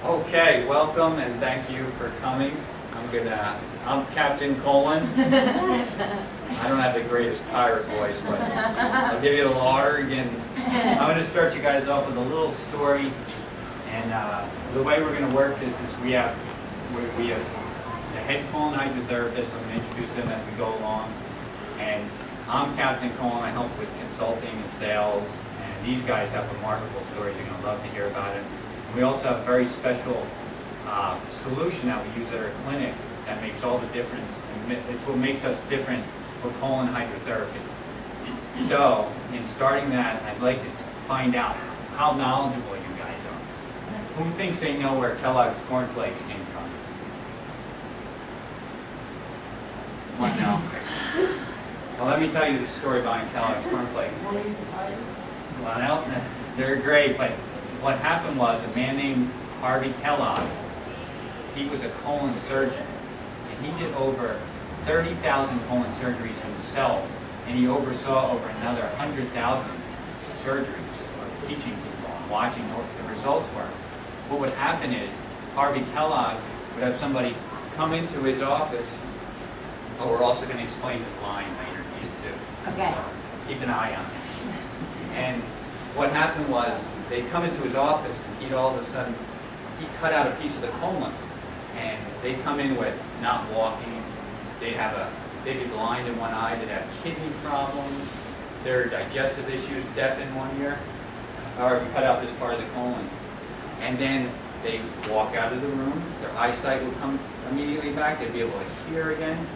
Okay, welcome and thank you for coming. I'm Captain Colon. I don't have the greatest pirate voice, but I'll give you the larg, and I'm going to start you guys off with a little story. And the way we're going to work this is we have the head colon hydrotherapist. I'm going to introduce them as we go along. And I'm Captain Colon. I help with consulting and sales. And these guys have remarkable stories. You're going to love to hear about it. We also have a very special solution that we use at our clinic that makes all the difference. It's what makes us different for colon hydrotherapy. So, in starting that, I'd like to find out how knowledgeable you guys are. Who thinks they know where Kellogg's cornflakes came from? What now? Well, let me tell you the story behind Kellogg's cornflakes. Well, they're great, but what happened was a man named Harvey Kellogg, he was a colon surgeon, and he did over 30,000 colon surgeries himself, and he oversaw over another 100,000 surgeries, teaching people and watching what the results were. What would happen is Harvey Kellogg would have somebody come into his office, but we're also going to explain this line later to you too. Okay. So keep an eye on it. And what happened was they'd come into his office and he'd all of a sudden, he'd cut out a piece of the colon, and they'd come in with not walking, they'd be blind in one eye, they'd have kidney problems, their digestive issues, deaf in one ear, or cut out this part of the colon. And then they'd walk out of the room, their eyesight would come immediately back, they'd be able to hear again.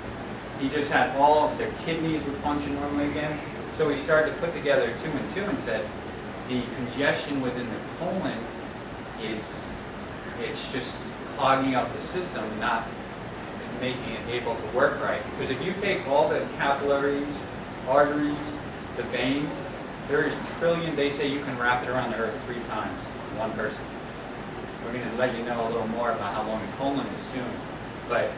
He just had all of their kidneys would function normally again. So we started to put together 2 and 2 and said, the congestion within the colon it's just clogging up the system, not making it able to work right. Because if you take all the capillaries, arteries, the veins, there is trillion, they say you can wrap it around the earth 3 times in one person. We're going to let you know a little more about how long the colon is soon. But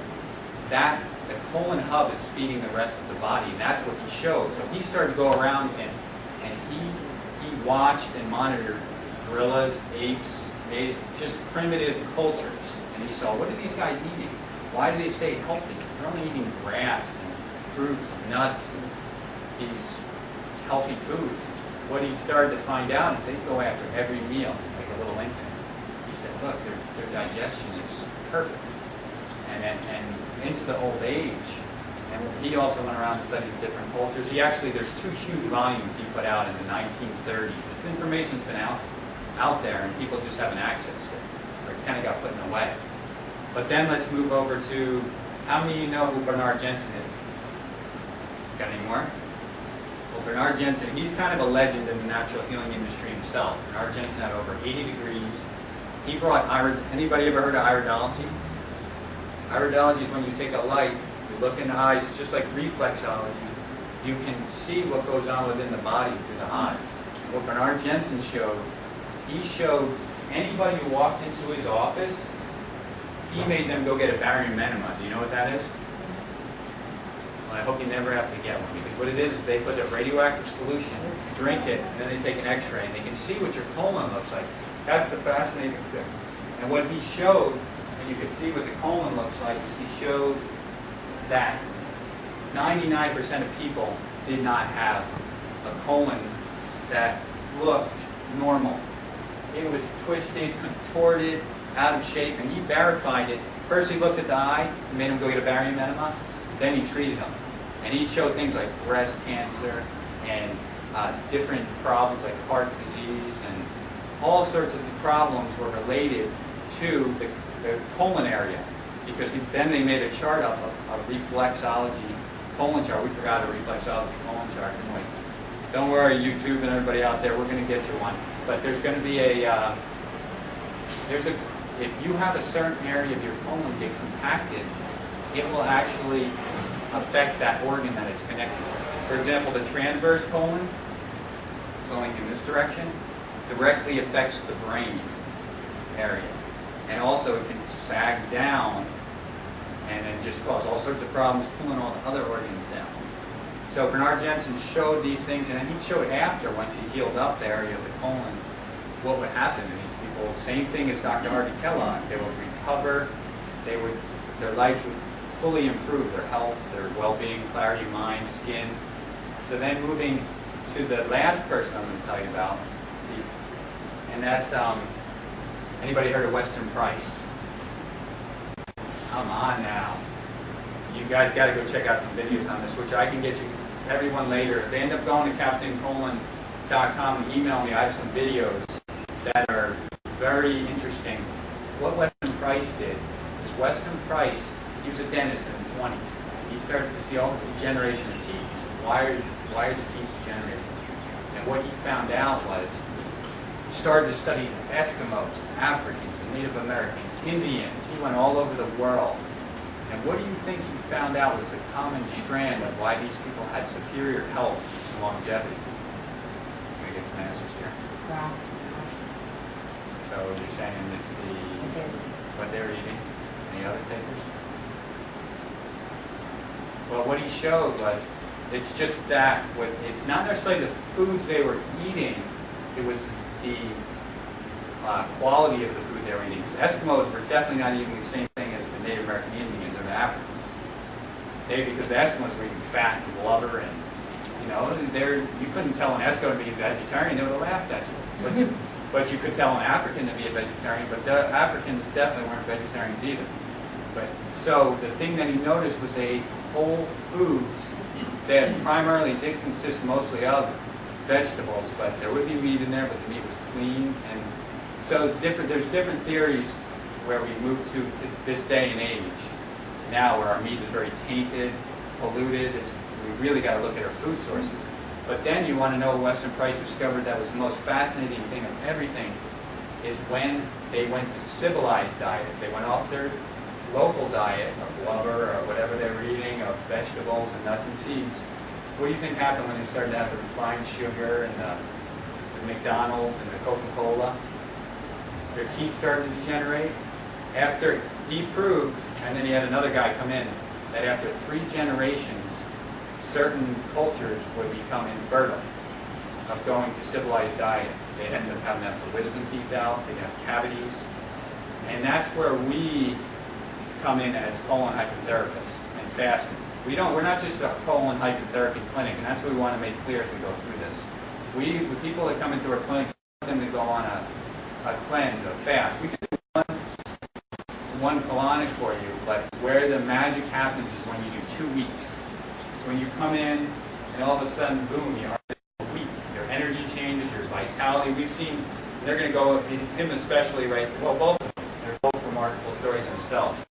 the colon hub is feeding the rest of the body, and that's what he showed. So he started to go around and he watched and monitored gorillas, apes, just primitive cultures. And he saw, what are these guys eating? Why do they stay healthy? They're only eating grass and fruits and nuts and these healthy foods. What he started to find out is they go after every meal, like a little infant. He said, look, their digestion is perfect. And into the old age. And he also went around and studied different cultures. There's 2 huge volumes he put out in the 1930s. This information's been out there, and people just haven't accessed it, or it kind of got put in the way. But then let's move over to, how many of you know who Bernard Jensen is? Got any more? Well, Bernard Jensen, he's kind of a legend in the natural healing industry himself. Bernard Jensen had over 80 degrees. He brought anybody ever heard of iridology? Iridology is when you take a light, you look in the eyes, it's just like reflexology. You can see what goes on within the body through the eyes. What Bernard Jensen showed, he showed anybody who walked into his office, he made them go get a barium enema. Do you know what that is? Well, I hope you never have to get one, because what it is they put a radioactive solution, drink it, and then they take an x-ray, and they can see what your colon looks like. That's the fascinating thing. And what he showed, and you can see what the colon looks like, is he showed that 99% of people did not have a colon that looked normal. It was twisted, contorted, out of shape, and he verified it. First he looked at the eye, and made him go get a barium enema, then he treated him. And he showed things like breast cancer and different problems like heart disease, and all sorts of problems were related to the colon area. Because then they made a chart up of reflexology colon chart. We forgot a reflexology colon chart, didn't we? Don't worry, YouTube and everybody out there, we're going to get you one. But there's going to be if you have a certain area of your colon get compacted, it will actually affect that organ that it's connected to. For example, the transverse colon, going in this direction, directly affects the brain area. And also it can sag down and then just cause all sorts of problems pulling all the other organs down. So Bernard Jensen showed these things, and then he showed after, once he healed up the area of the colon, what would happen to these people Well, same thing as Dr. Harvey Kellogg. They would recover. Their lives would fully improve, their health, their well-being, clarity of mind, skin. So then moving to the last person I'm going to tell you about, and that's, anybody heard of Weston Price? Come on now. You guys got to go check out some videos on this, which I can get you everyone later. If they end up going to CaptainColon.com and email me, I have some videos that are very interesting. What Weston Price did is Weston Price, he was a dentist in the 20s. He started to see all this degeneration of teeth. He said, why are the teeth degenerating? And what he found out was, he started to study Eskimos, Africans, and Native Americans, Indians. He went all over the world. And what do you think he found out was the common strand of why these people had superior health and longevity? Can I get some answers here? Grass. So you're saying it's what they're eating? Any other takers? Well, what he showed was it's just that it's not necessarily the foods they were eating, it was the quality of the food they were eating. Eskimos were definitely not eating the same thing as the Native American Indians or the Africans. Because the Eskimos were eating fat and blubber, and you couldn't tell an Eskimo to be a vegetarian; they would have laughed at you. But you could tell an African to be a vegetarian. But the Africans definitely weren't vegetarians either. But so the thing that he noticed was they ate whole foods that primarily did consist mostly of vegetables, but there would be meat in there, but the meat was clean. And so there's different theories where we move to this day and age now, where our meat is very tainted, polluted. We really got to look at our food sources. But then you want to know what Weston Price discovered that was the most fascinating thing of everything is when they went to civilized diets. They went off their local diet of blubber or whatever they were eating, of vegetables and nuts and seeds. What do you think happened when they started to have the refined sugar and the McDonald's and the Coca-Cola? Their teeth started to degenerate. After he proved, and then he had another guy come in, that after 3 generations, certain cultures would become infertile of going to civilized diet. They ended up having that for wisdom teeth out, they'd have cavities. And that's where we come in as colon hydrotherapists and fasting. We're not just a colon hydrotherapy clinic, and that's what we want to make clear as we go through this. The people that come into our clinic, we want them to go on a cleanse, a fast. We can do one colonic for you, but where the magic happens is when you do 2 weeks. When you come in and all of a sudden, boom, you are weak. Your energy changes, your vitality. We've seen, they're going to go, him especially, right? Well, both of them. They're both remarkable stories themselves.